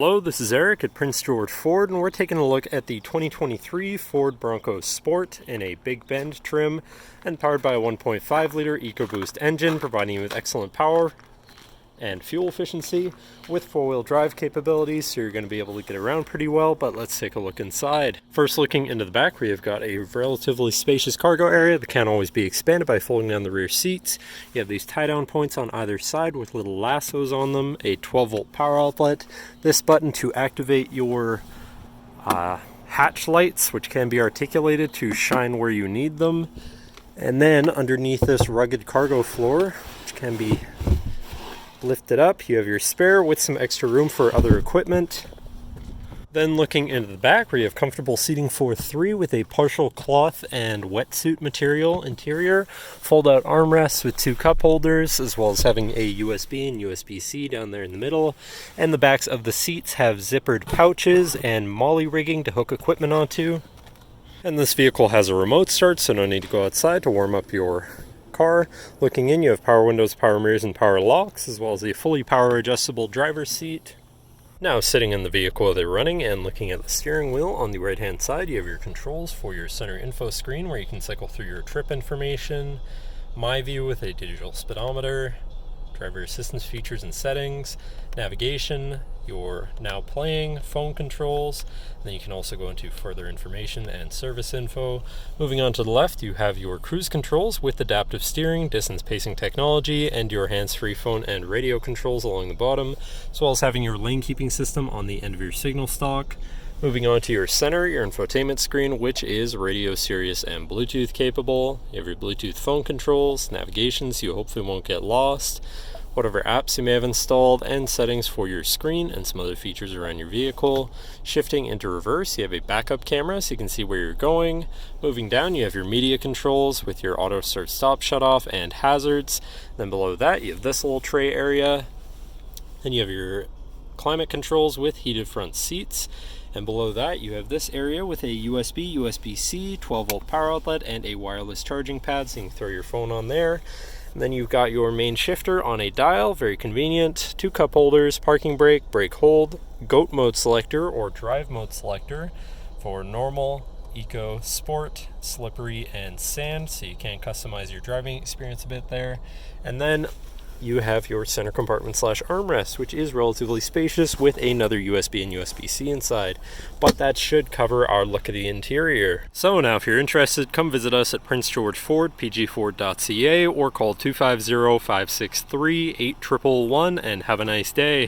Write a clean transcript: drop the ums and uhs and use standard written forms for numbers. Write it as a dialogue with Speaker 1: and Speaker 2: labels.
Speaker 1: Hello, this is Eric at Prince George Ford, and we're taking a look at the 2023 Ford Bronco Sport in a Big Bend trim and powered by a 1.5-liter EcoBoost engine, providing you with excellent power and fuel efficiency with four-wheel drive capabilities, so you're going to be able to get around pretty well. But let's take a look inside. First, looking into the back, we have got a relatively spacious cargo area that can always be expanded by folding down the rear seats. You have these tie-down points on either side with little lassos on them, a 12-volt power outlet, this button to activate your hatch lights, which can be articulated to shine where you need them, and then underneath this rugged cargo floor, which can be lifted up, you have your spare with some extra room for other equipment. Then looking into the back, where you have comfortable seating for three with a partial cloth and wetsuit material interior, fold-out armrests with two cup holders, as well as having a USB and USB-C down there in the middle. And the backs of the seats have zippered pouches and molly rigging to hook equipment onto. And this vehicle has a remote start, so no need to go outside to warm up your car. Looking in, you have power windows, power mirrors, and power locks, as well as a fully power adjustable driver's seat. Now sitting in the vehicle they're running and looking at the steering wheel, on the right hand side you have your controls for your center info screen, where you can cycle through your trip information, my view with a digital speedometer, driver assistance features and settings, navigation, your now playing, phone controls. Then you can also go into further information and service info. Moving on to the left, you have your cruise controls with adaptive steering, distance pacing technology, and your hands-free phone and radio controls along the bottom, as well as having your lane keeping system on the end of your signal stalk. Moving on to your center, your infotainment screen, which is radio, Sirius, and Bluetooth capable. You have your Bluetooth phone controls, navigation, so you hopefully won't get lost, whatever apps you may have installed, and settings for your screen and some other features around your vehicle. Shifting into reverse, you have a backup camera so you can see where you're going. Moving down, you have your media controls with your auto start stop shut off and hazards. Then below that, you have this little tray area. Then you have your climate controls with heated front seats. And below that, you have this area with a USB, USB-C, 12-volt power outlet, and a wireless charging pad, so you can throw your phone on there. And then you've got your main shifter on a dial, very convenient, two cup holders, parking brake, brake hold, goat mode selector or drive mode selector for normal, eco, sport, slippery, and sand, so you can customize your driving experience a bit there. And then you have your center compartment / armrest, which is relatively spacious with another USB and USB-C inside, but that should cover our look at the interior. So now if you're interested, come visit us at Prince George Ford, pgford.ca, or call 250-563-8111 and have a nice day.